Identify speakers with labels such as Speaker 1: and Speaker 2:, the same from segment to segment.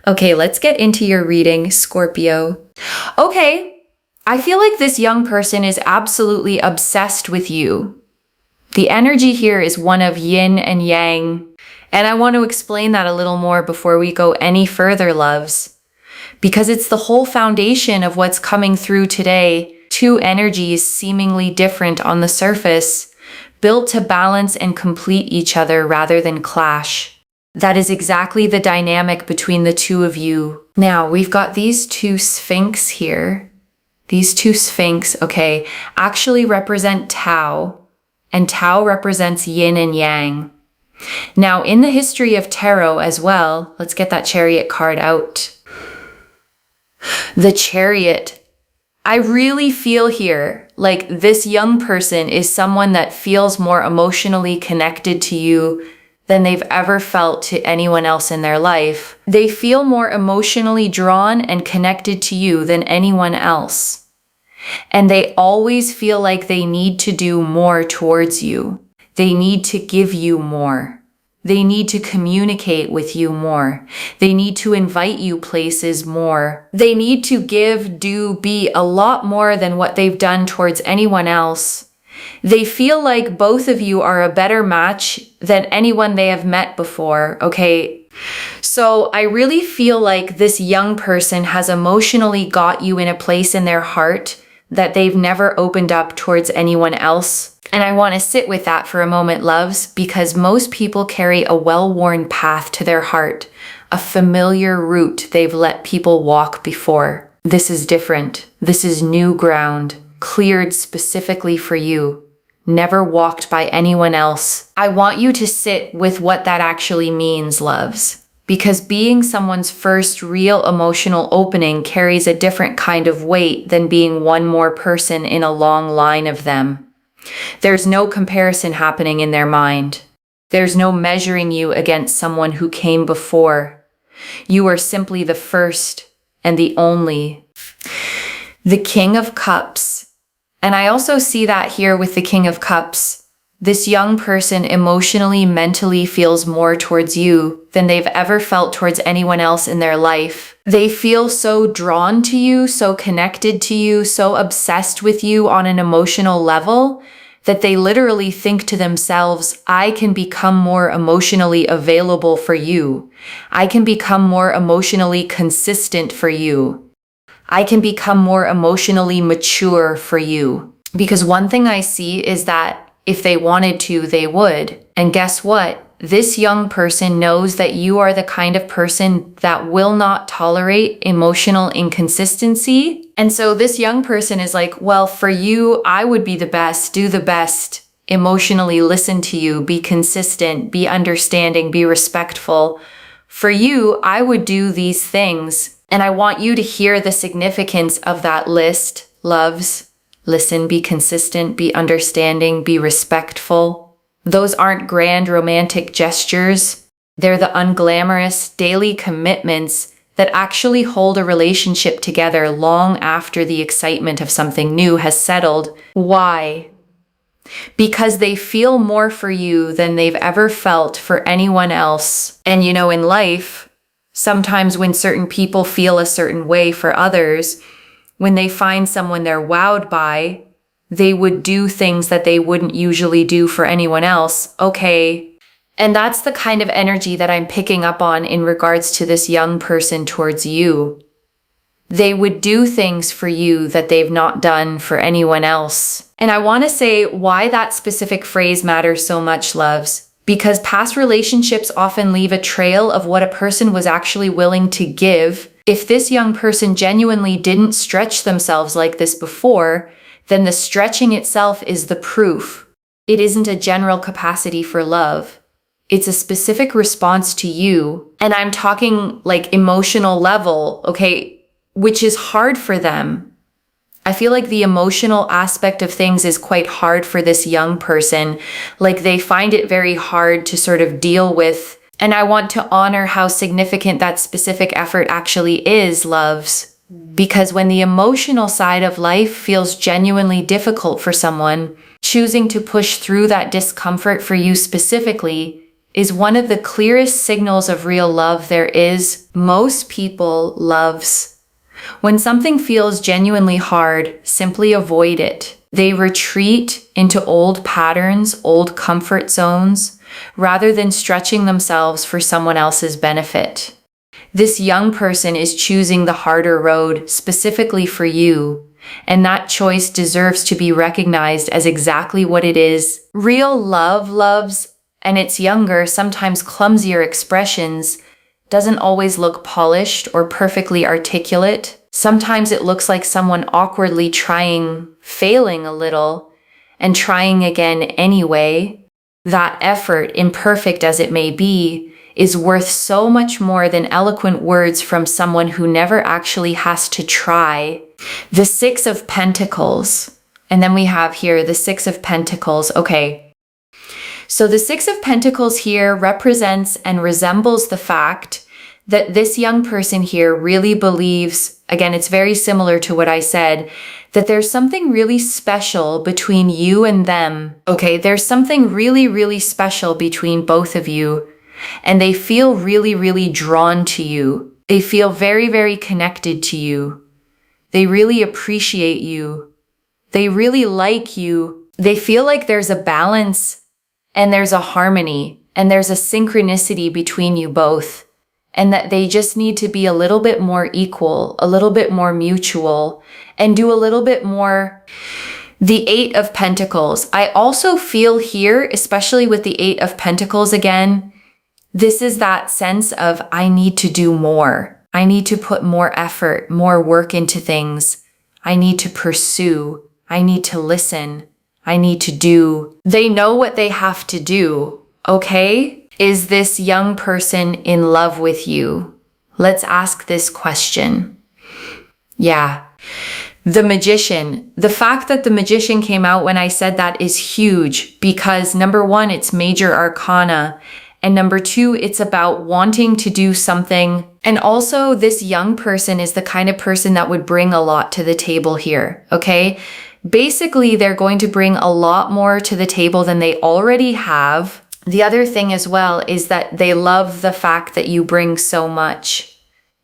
Speaker 1: Okay, let's get into your reading, Scorpio. Okay, I feel like this young person is absolutely obsessed with you. The energy here is one of yin and yang, and I want to explain that a little more before we go any further, loves. Because it's the whole foundation of what's coming through today, two energies seemingly different on the surface, built to balance and complete each other rather than clash. That is exactly the dynamic between the two of you. Now, we've got these two sphinx here. These two sphinx, okay, actually represent Tao, and Tao represents yin and yang. Now, in the history of tarot as well, let's get that Chariot card out. The Chariot. I really feel here like this young person is someone that feels more emotionally connected to you than they've ever felt to anyone else in their life. They feel more emotionally drawn and connected to you than anyone else. And they always feel like they need to do more towards you. They need to give you more. They need to communicate with you more. They need to invite you places more. They need to give, do, be a lot more than what they've done towards anyone else. They feel like both of you are a better match than anyone they have met before, okay? So I really feel like this young person has emotionally got you in a place in their heart that they've never opened up towards anyone else. And I want to sit with that for a moment, loves, because most people carry a well-worn path to their heart, a familiar route they've let people walk before. This is different. This is new ground, cleared specifically for you, never walked by anyone else. I want you to sit with what that actually means, loves, because being someone's first real emotional opening carries a different kind of weight than being one more person in a long line of them. There's no comparison happening in their mind. There's no measuring you against someone who came before. You are simply the first and the only. The King of Cups. And I also see that here with the King of Cups. This young person emotionally, mentally feels more towards you than they've ever felt towards anyone else in their life. They feel so drawn to you, so connected to you, so obsessed with you on an emotional level that they literally think to themselves, I can become more emotionally available for you. I can become more emotionally consistent for you. I can become more emotionally mature for you. Because one thing I see is that if they wanted to, they would. And guess what? This young person knows that you are the kind of person that will not tolerate emotional inconsistency. And so this young person is like, well, for you, I would be the best, do the best, emotionally listen to you, be consistent, be understanding, be respectful. For you, I would do these things. And I want you to hear the significance of that list, loves. Listen, be consistent, be understanding, be respectful. Those aren't grand romantic gestures. They're the unglamorous daily commitments that actually hold a relationship together long after the excitement of something new has settled. Why? Because they feel more for you than they've ever felt for anyone else. And you know, in life, sometimes when certain people feel a certain way for others, when they find someone they're wowed by, they would do things that they wouldn't usually do for anyone else. Okay. And that's the kind of energy that I'm picking up on in regards to this young person towards you. They would do things for you that they've not done for anyone else. And I want to say why that specific phrase matters so much, loves. Because past relationships often leave a trail of what a person was actually willing to give. If this young person genuinely didn't stretch themselves like this before, then the stretching itself is the proof. It isn't a general capacity for love. It's a specific response to you. And I'm talking like emotional level, okay, which is hard for them. I feel like the emotional aspect of things is quite hard for this young person. Like they find it very hard to sort of deal with. And I want to honor how significant that specific effort actually is, loves. Because when the emotional side of life feels genuinely difficult for someone, choosing to push through that discomfort for you specifically is one of the clearest signals of real love there is. Most people loves. When something feels genuinely hard, simply avoid it. They retreat into old patterns, old comfort zones, rather than stretching themselves for someone else's benefit. This young person is choosing the harder road specifically for you, and that choice deserves to be recognized as exactly what it is. Real love loves, and its younger, sometimes clumsier expressions doesn't always look polished or perfectly articulate. Sometimes it looks like someone awkwardly trying, failing a little, and trying again anyway. That effort, imperfect as it may be, is worth so much more than eloquent words from someone who never actually has to try. The Six of Pentacles. And then we have here the Six of Pentacles. Okay. So the Six of Pentacles here represents and resembles the fact that this young person here really believes, again, it's very similar to what I said, that there's something really special between you and them. Okay, there's something really, really special between both of you. And they feel really, really drawn to you. They feel very, very connected to you. They really appreciate you. They really like you. They feel like there's a balance and there's a harmony and there's a synchronicity between you both. And that they just need to be a little bit more equal, a little bit more mutual, and do a little bit more. The Eight of Pentacles. I also feel here, especially with the Eight of Pentacles again, this is that sense of I need to do more. I need to put more effort, more work into things. I need to pursue. I need to listen. I need to do. They know what they have to do, okay? Is this young person in love with you? Let's ask this question. Yeah. The Magician. The fact that the Magician came out when I said that is huge because number one, it's major arcana. And number two, it's about wanting to do something. And also this young person is the kind of person that would bring a lot to the table here, okay? Basically, they're going to bring a lot more to the table than they already have. The other thing as well is that they love the fact that you bring so much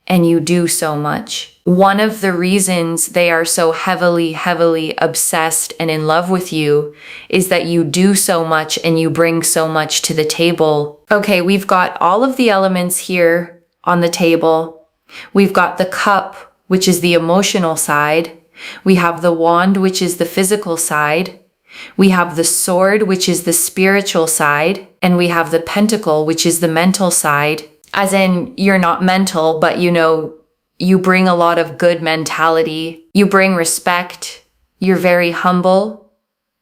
Speaker 1: and you do so much. One of the reasons they are so heavily, heavily obsessed and in love with you is that you do so much and you bring so much to the table. Okay, we've got all of the elements here on the table. We've got the cup, which is the emotional side. We have the wand, which is the physical side. We have the sword, which is the spiritual side. And we have the pentacle, which is the mental side. As in, you're not mental, but you bring a lot of good mentality. You bring respect. You're very humble.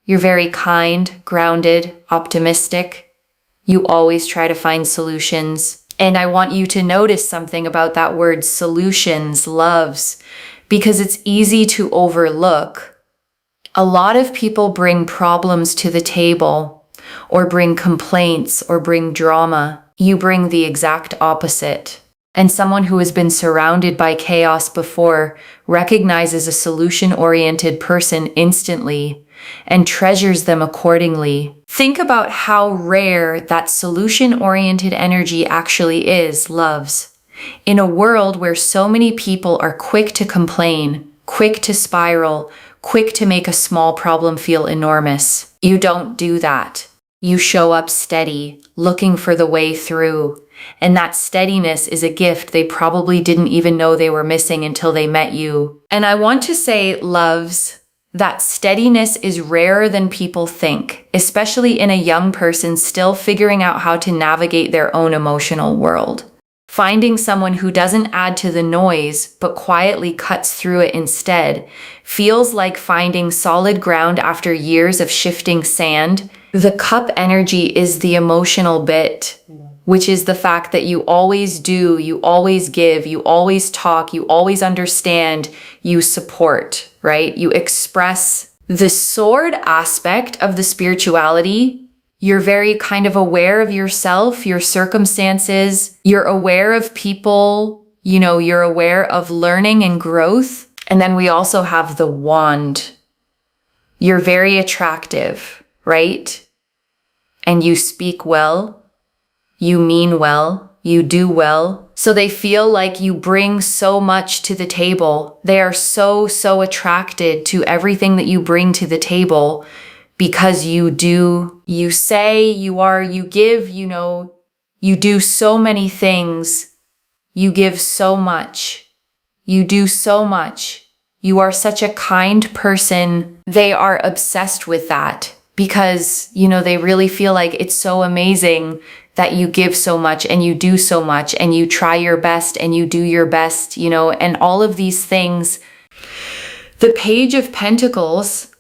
Speaker 1: You're very kind, grounded, optimistic. You always try to find solutions. And I want you to notice something about that word solutions, loves, because it's easy to overlook. A lot of people bring problems to the table, or bring complaints, or bring drama. You bring the exact opposite. And someone who has been surrounded by chaos before recognizes a solution-oriented person instantly and treasures them accordingly. Think about how rare that solution-oriented energy actually is, loves. In a world where so many people are quick to complain, quick to spiral, quick to make a small problem feel enormous, you don't do that. You show up steady, looking for the way through. And that steadiness is a gift they probably didn't even know they were missing until they met you. And I want to say, loves, that steadiness is rarer than people think, especially in a young person still figuring out how to navigate their own emotional world. Finding someone who doesn't add to the noise, but quietly cuts through it instead, feels like finding solid ground after years of shifting sand. The cup energy is the emotional bit, which is the fact that you always do, you always give, you always talk, you always understand, you support, right? You express. The sword aspect of the spirituality. You're very kind of aware of yourself, your circumstances. You're aware of people, you're aware of learning and growth. And then we also have the wand. You're very attractive, right? And you speak well. you mean well, you do well. So they feel like you bring so much to the table. They are so attracted to everything that you bring to the table because you do, you say, you are, you give, you do so many things. You give so much. You do so much. You are such a kind person. They are obsessed with that because, they really feel like it's so amazing that you give so much and you do so much and you try your best and you do your best, and all of these things. The Page of Pentacles,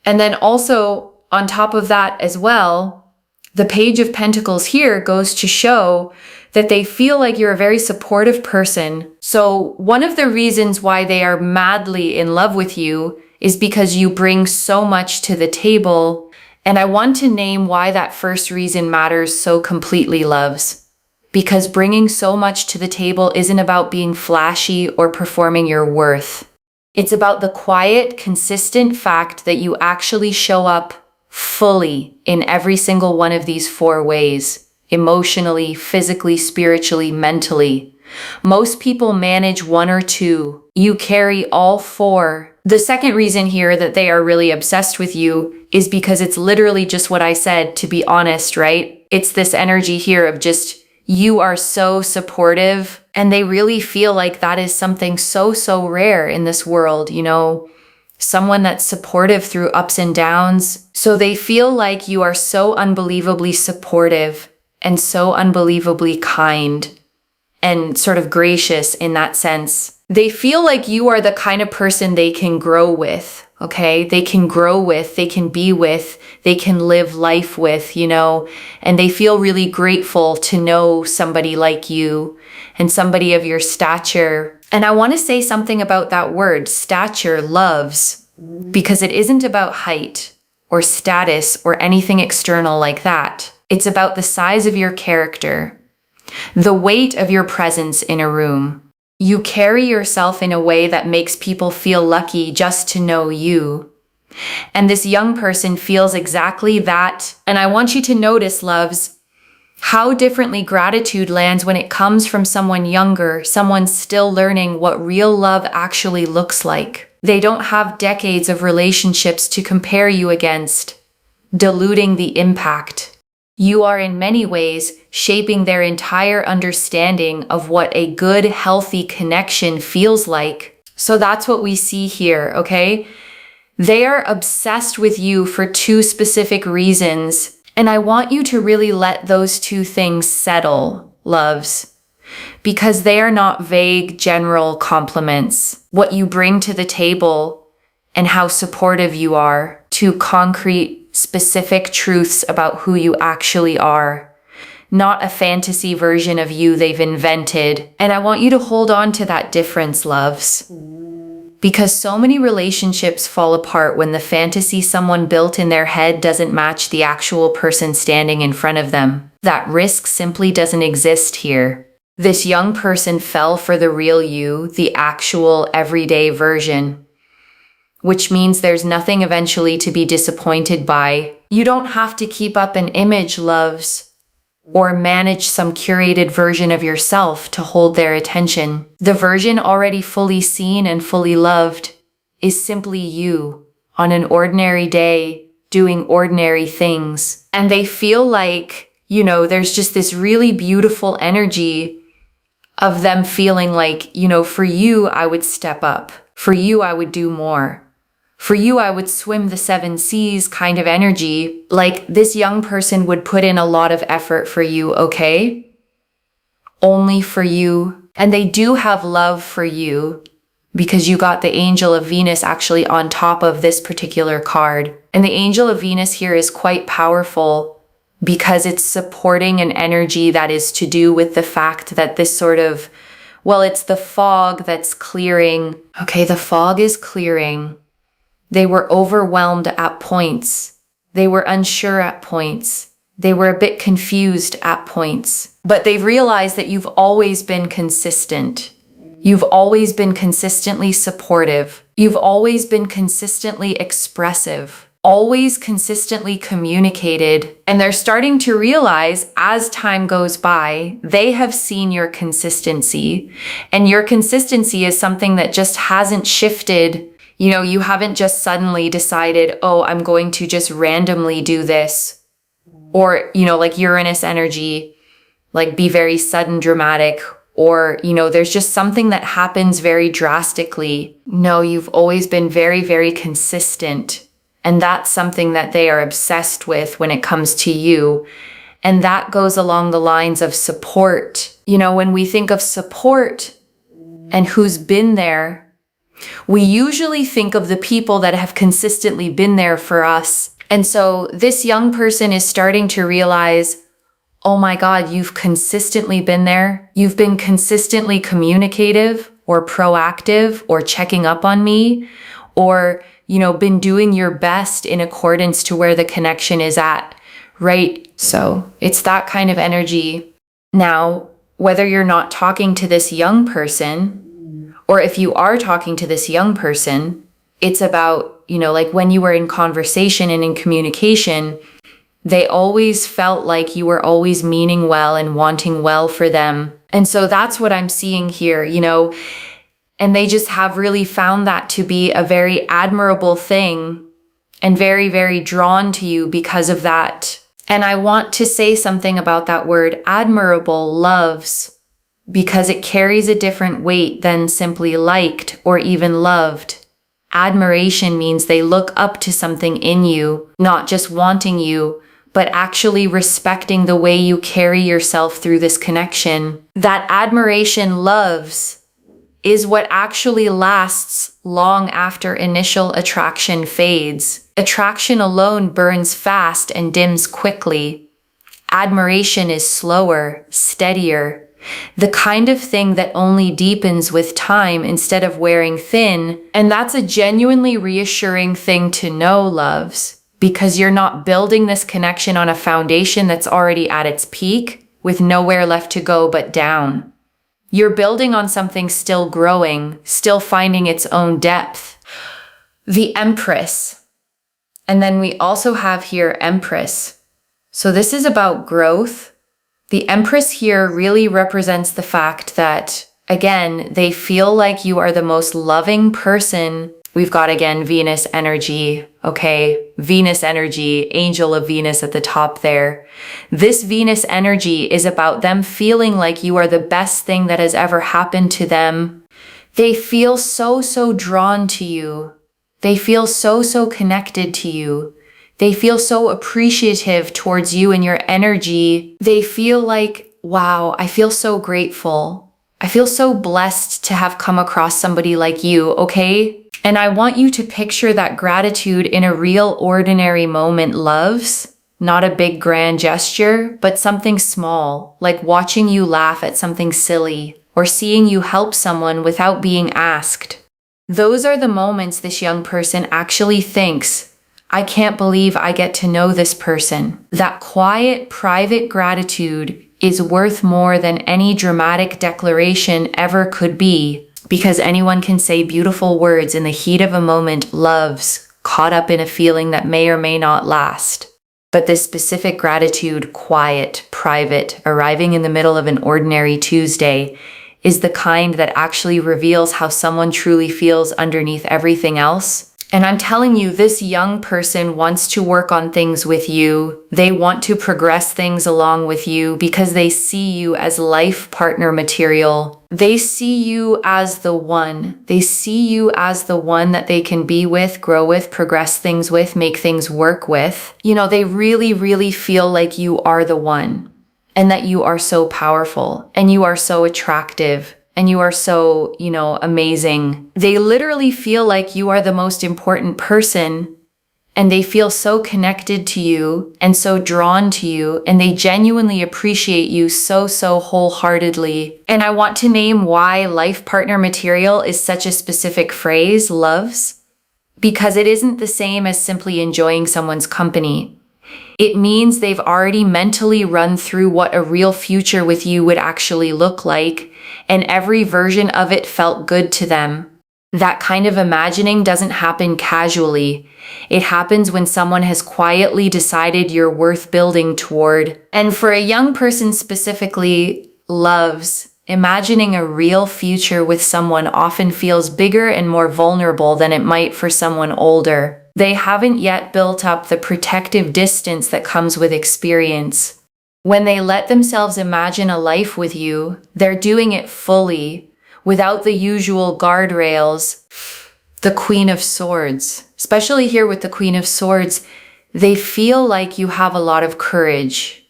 Speaker 1: and then also on top of that as well, the Page of Pentacles here goes to show that they feel like you're a very supportive person. So one of the reasons why they are madly in love with you is because you bring so much to the table. And I want to name why that first reason matters so completely, loves. Because bringing so much to the table isn't about being flashy or performing your worth. It's about the quiet, consistent fact that you actually show up fully in every single one of these 4 ways. Emotionally, physically, spiritually, mentally. Most people manage 1 or 2. You carry all 4. The second reason here that they are really obsessed with you is because it's literally just what I said, to be honest, right? It's this energy here of just, you are so supportive, and they really feel like that is something so rare in this world, someone that's supportive through ups and downs. So they feel like you are so unbelievably supportive and so unbelievably kind and sort of gracious in that sense. They feel like you are the kind of person they can grow with, okay? They can grow with, they can be with, they can live life with, and they feel really grateful to know somebody like you and somebody of your stature. And I want to say something about that word, stature, loves, because it isn't about height or status or anything external like that. It's about the size of your character, the weight of your presence in a room. You carry yourself in a way that makes people feel lucky just to know you. And this young person feels exactly that. And I want you to notice, loves, how differently gratitude lands when it comes from someone younger, someone still learning what real love actually looks like. They don't have decades of relationships to compare you against, diluting the impact. You are in many ways shaping their entire understanding of what a good, healthy connection feels like. So that's what we see here, okay? They are obsessed with you for 2 specific reasons. And I want you to really let those 2 things settle, loves, because they are not vague, general compliments. What you bring to the table and how supportive you are, to concrete, specific truths about who you actually are, not a fantasy version of you they've invented. And I want you to hold on to that difference, loves, because so many relationships fall apart when the fantasy someone built in their head doesn't match the actual person standing in front of them. That risk simply doesn't exist here. This young person fell for the real you, the actual everyday version, which means there's nothing eventually to be disappointed by. You don't have to keep up an image, loves, or manage some curated version of yourself to hold their attention. The version already fully seen and fully loved is simply you on an ordinary day doing ordinary things. And they feel like, there's just this really beautiful energy of them feeling like, for you, I would step up. For you, I would do more. For you, I would swim the 7 seas kind of energy. Like this young person would put in a lot of effort for you, okay? Only for you. And they do have love for you because you got the Angel of Venus actually on top of this particular card. And the Angel of Venus here is quite powerful because it's supporting an energy that is to do with the fact that this sort of, it's the fog that's clearing. Okay, the fog is clearing. They were overwhelmed at points. They were unsure at points. They were a bit confused at points. But they've realized that you've always been consistent. You've always been consistently supportive. You've always been consistently expressive. always consistently communicated, and they're starting to realize as time goes by, they have seen your consistency, and your consistency is something that just hasn't shifted. You know, you haven't just suddenly decided, oh, I'm going to just randomly do this, or, you know, like Uranus energy, like be very sudden, dramatic, or, you know, there's just something that happens very drastically. No, you've always been very, very consistent. And that's something that they are obsessed with when it comes to you. And that goes along the lines of support. You know, when we think of support and who's been there, we usually think of the people that have consistently been there for us. And so this young person is starting to realize, oh my God, you've consistently been there. You've been consistently communicative or proactive or checking up on me, or, you know, been doing your best in accordance to where the connection is at, right? So it's that kind of energy. Now, whether you're not talking to this young person, or if you are talking to this young person, it's about, you know, like when you were in conversation and in communication, they always felt like you were always meaning well and wanting well for them. And so that's what I'm seeing here, you know, and they just have really found that to be a very admirable thing and very, very drawn to you because of that. And I want to say something about that word admirable, loves, because it carries a different weight than simply liked or even loved. Admiration means they look up to something in you, not just wanting you, but actually respecting the way you carry yourself through this connection. That admiration, loves, is what actually lasts long after initial attraction fades. Attraction alone burns fast and dims quickly. Admiration is slower, steadier, the kind of thing that only deepens with time instead of wearing thin. And that's a genuinely reassuring thing to know, loves, because you're not building this connection on a foundation that's already at its peak with nowhere left to go but down. You're building on something still growing, still finding its own depth. The Empress. And then we also have here Empress. So this is about growth. The Empress here really represents the fact that, again, they feel like you are the most loving person. We've got, again, Venus energy, okay? Venus energy, angel of Venus at the top there. This Venus energy is about them feeling like you are the best thing that has ever happened to them. They feel so, so drawn to you. They feel so, so connected to you. They feel so appreciative towards you and your energy. They feel like, wow, I feel so grateful. I feel so blessed to have come across somebody like you, okay? And I want you to picture that gratitude in a real ordinary moment, loves. Not a big grand gesture, but something small, like watching you laugh at something silly or seeing you help someone without being asked. Those are the moments this young person actually thinks, I can't believe I get to know this person. That quiet, private gratitude is worth more than any dramatic declaration ever could be. Because anyone can say beautiful words in the heat of a moment, loves, caught up in a feeling that may or may not last. But this specific gratitude, quiet, private, arriving in the middle of an ordinary Tuesday, is the kind that actually reveals how someone truly feels underneath everything else. And I'm telling you, this young person wants to work on things with you. They want to progress things along with you because they see you as life partner material. They see you as the one. They see you as the one that they can be with, grow with, progress things with, make things work with. You know, they really, really feel like you are the one and that you are so powerful and you are so attractive. And you are so, you know, amazing. They literally feel like you are the most important person, and they feel so connected to you and so drawn to you, and they genuinely appreciate you so, so wholeheartedly. And I want to name why life partner material is such a specific phrase, loves, because it isn't the same as simply enjoying someone's company. It means they've already mentally run through what a real future with you would actually look like, and every version of it felt good to them. That kind of imagining doesn't happen casually. It happens when someone has quietly decided you're worth building toward. And for a young person specifically, loves, imagining a real future with someone often feels bigger and more vulnerable than it might for someone older. They haven't yet built up the protective distance that comes with experience. When they let themselves imagine a life with you, they're doing it fully, without the usual guardrails. The Queen of Swords, especially here with the Queen of Swords, they feel like you have a lot of courage.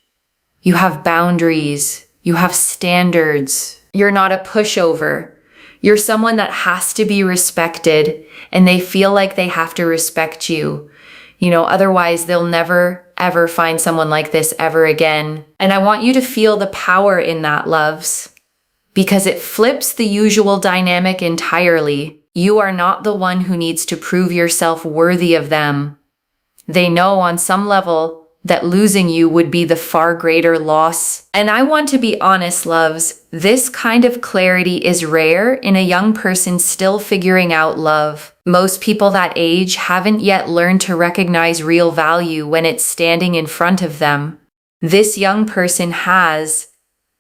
Speaker 1: You have boundaries. You have standards. You're not a pushover. You're someone that has to be respected, and they feel like they have to respect you. Otherwise they'll never, ever find someone like this ever again. And I want you to feel the power in that, loves, because it flips the usual dynamic entirely. You are not the one who needs to prove yourself worthy of them. They know on some level that losing you would be the far greater loss. And I want to be honest, loves, this kind of clarity is rare in a young person still figuring out love. Most people that age haven't yet learned to recognize real value when it's standing in front of them. This young person has,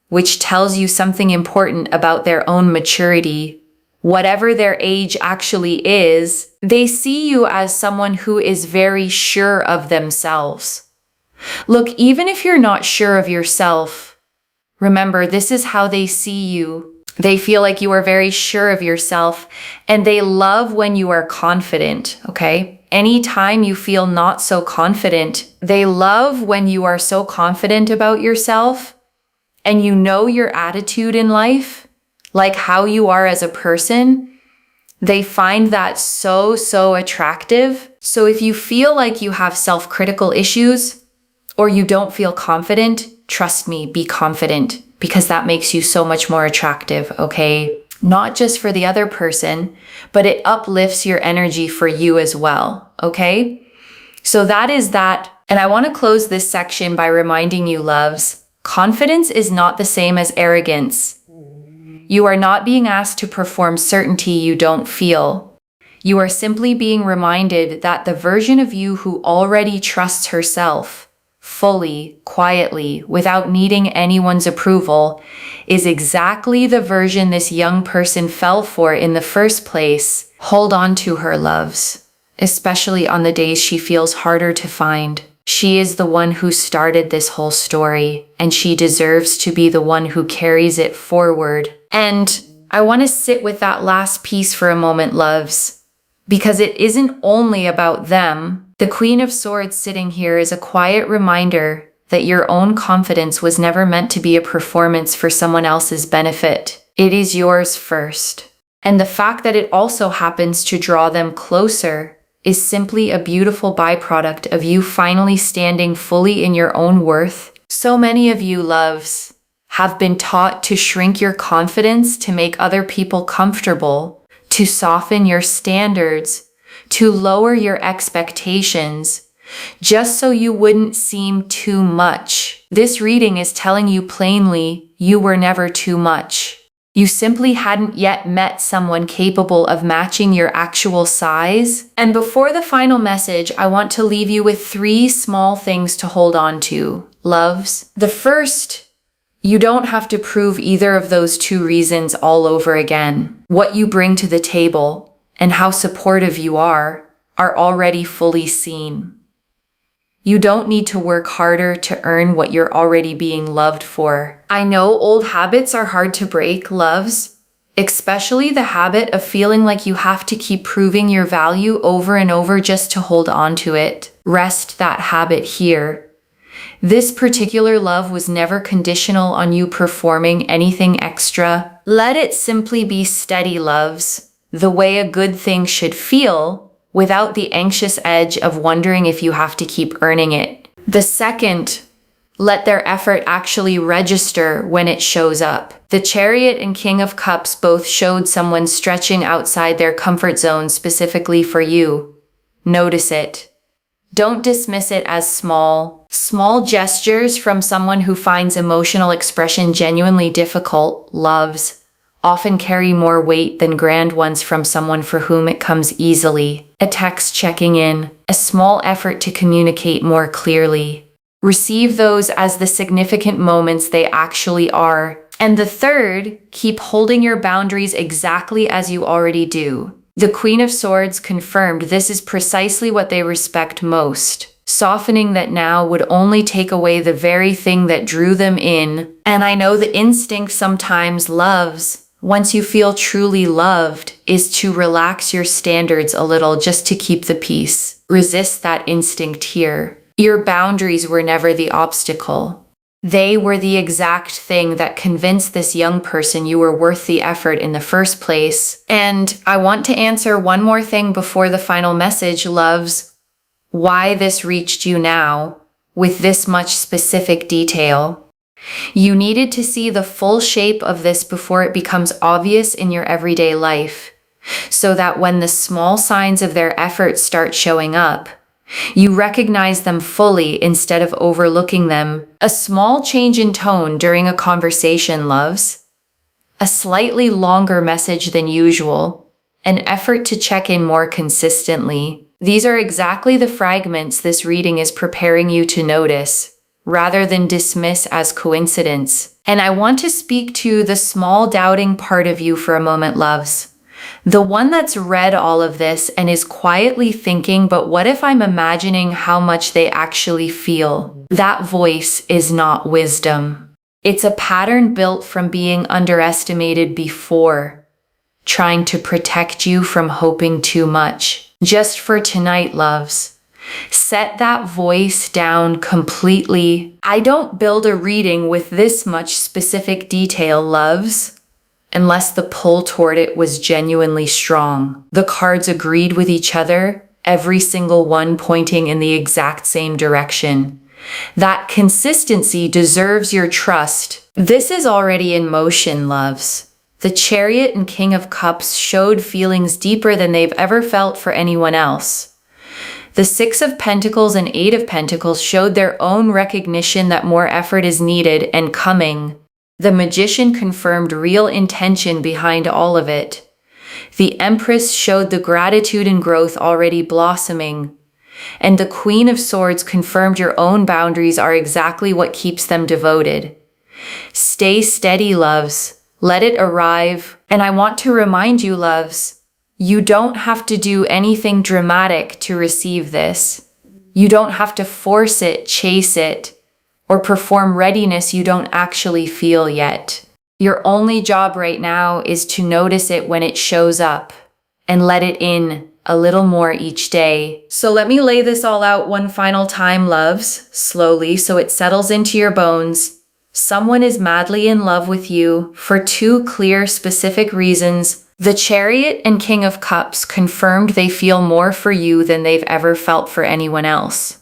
Speaker 1: which tells you something important about their own maturity. Whatever their age actually is, they see you as someone who is very sure of themselves. Look, even if you're not sure of yourself, remember, this is how they see you. They feel like you are very sure of yourself, and they love when you are confident, okay? Anytime you feel not so confident, they love when you are so confident about yourself and you know your attitude in life, like how you are as a person. They find that so attractive. So if you feel like you have self-critical issues or you don't feel confident, trust me, be confident, because that makes you so much more attractive, okay? Not just for the other person, but it uplifts your energy for you as well, okay? So that is that. And I want to close this section by reminding you, loves, confidence is not the same as arrogance. You are not being asked to perform certainty you don't feel. You are simply being reminded that the version of you who already trusts herself, fully, quietly, without needing anyone's approval, is exactly the version this young person fell for in the first place. Hold on to her, loves, especially on the days she feels harder to find. She is the one who started this whole story, and she deserves to be the one who carries it forward. And I want to sit with that last piece for a moment, loves, because it isn't only about them. The Queen of Swords sitting here is a quiet reminder that your own confidence was never meant to be a performance for someone else's benefit. It is yours first. And the fact that it also happens to draw them closer is simply a beautiful byproduct of you finally standing fully in your own worth. So many of you, loves, have been taught to shrink your confidence to make other people comfortable, to soften your standards, to lower your expectations, just so you wouldn't seem too much. This reading is telling you plainly you were never too much. You simply hadn't yet met someone capable of matching your actual size. And before the final message, I want to leave you with 3 small things to hold on to, loves. The first, you don't have to prove either of those 2 reasons all over again. What you bring to the table and how supportive you are already fully seen. You don't need to work harder to earn what you're already being loved for. I know old habits are hard to break, loves, especially the habit of feeling like you have to keep proving your value over and over just to hold on to it. Rest that habit here. This particular love was never conditional on you performing anything extra. Let it simply be steady, loves, the way a good thing should feel, without the anxious edge of wondering if you have to keep earning it. The second, let their effort actually register when it shows up. The Chariot and King of Cups both showed someone stretching outside their comfort zone specifically for you. Notice it. Don't dismiss it as small. Small gestures from someone who finds emotional expression genuinely difficult, loves, often carry more weight than grand ones from someone for whom it comes easily. A text checking in, a small effort to communicate more clearly. Receive those as the significant moments they actually are. And the third, keep holding your boundaries exactly as you already do. The Queen of Swords confirmed this is precisely what they respect most. Softening that now would only take away the very thing that drew them in. And I know the instinct sometimes loves, once you feel truly loved, is to relax your standards a little just to keep the peace. Resist that instinct here. Your boundaries were never the obstacle. They were the exact thing that convinced this young person you were worth the effort in the first place. And I want to answer one more thing before the final message, loves. Why this reached you now, with this much specific detail. You needed to see the full shape of this before it becomes obvious in your everyday life, so that when the small signs of their effort start showing up, you recognize them fully instead of overlooking them. A small change in tone during a conversation, loves. A slightly longer message than usual. An effort to check in more consistently. These are exactly the fragments this reading is preparing you to notice, rather than dismiss as coincidence. And I want to speak to the small doubting part of you for a moment, loves. The one that's read all of this and is quietly thinking, but what if I'm imagining how much they actually feel? That voice is not wisdom. It's a pattern built from being underestimated before, trying to protect you from hoping too much. Just for tonight, loves. Set that voice down completely. I don't build a reading with this much specific detail, loves, unless the pull toward it was genuinely strong. The cards agreed with each other, every single one pointing in the exact same direction. That consistency deserves your trust. This is already in motion, loves. The Chariot and King of Cups showed feelings deeper than they've ever felt for anyone else. The Six of Pentacles and Eight of Pentacles showed their own recognition that more effort is needed and coming. The Magician confirmed real intention behind all of it. The Empress showed the gratitude and growth already blossoming. And the Queen of Swords confirmed your own boundaries are exactly what keeps them devoted. Stay steady, loves. Let it arrive. And I want to remind you, loves, you don't have to do anything dramatic to receive this. You don't have to force it, chase it, or perform readiness you don't actually feel yet. Your only job right now is to notice it when it shows up and let it in a little more each day. So let me lay this all out one final time, loves, slowly so it settles into your bones. Someone is madly in love with you for two clear, specific reasons. The Chariot and King of Cups confirmed they feel more for you than they've ever felt for anyone else.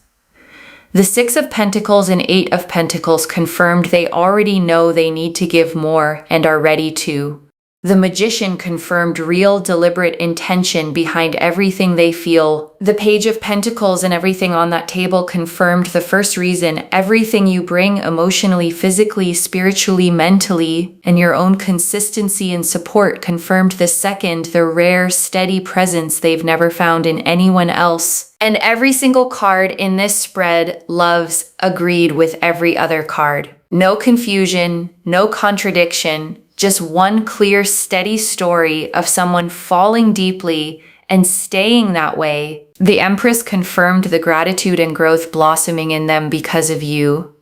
Speaker 1: The Six of Pentacles and Eight of Pentacles confirmed they already know they need to give more and are ready to. The Magician confirmed real, deliberate intention behind everything they feel. The Page of Pentacles and everything on that table confirmed the first reason, everything you bring emotionally, physically, spiritually, mentally, and your own consistency and support confirmed the second, the rare, steady presence they've never found in anyone else. And every single card in this spread, loves, agreed with every other card. No confusion, no contradiction. Just one clear, steady story of someone falling deeply and staying that way. The Empress confirmed the gratitude and growth blossoming in them because of you.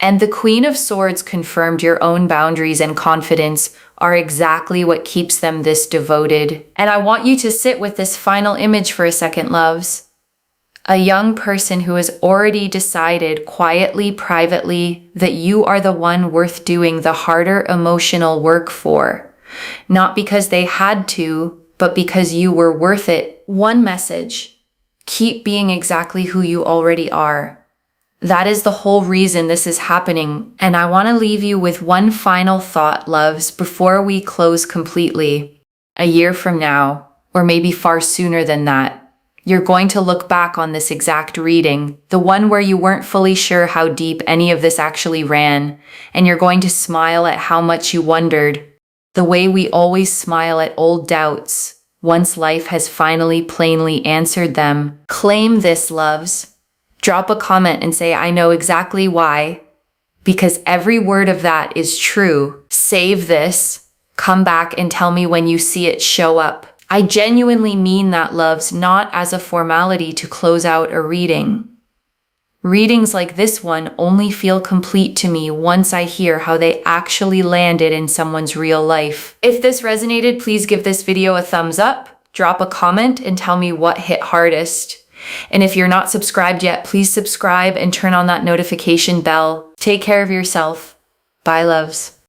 Speaker 1: And the Queen of Swords confirmed your own boundaries and confidence are exactly what keeps them this devoted. And I want you to sit with this final image for a second, loves. A young person who has already decided quietly, privately, that you are the one worth doing the harder emotional work for. Not because they had to, but because you were worth it. One message: keep being exactly who you already are. That is the whole reason this is happening. And I want to leave you with one final thought, loves, before we close completely. A year from now, or maybe far sooner than that, you're going to look back on this exact reading, the one where you weren't fully sure how deep any of this actually ran, and you're going to smile at how much you wondered. The way we always smile at old doubts once life has finally plainly answered them. Claim this, loves. Drop a comment and say, I know exactly why, because every word of that is true. Save this. Come back and tell me when you see it show up. I genuinely mean that, loves, not as a formality to close out a reading. Readings like this one only feel complete to me once I hear how they actually landed in someone's real life. If this resonated, please give this video a thumbs up, drop a comment, and tell me what hit hardest. And if you're not subscribed yet, please subscribe and turn on that notification bell. Take care of yourself. Bye, loves.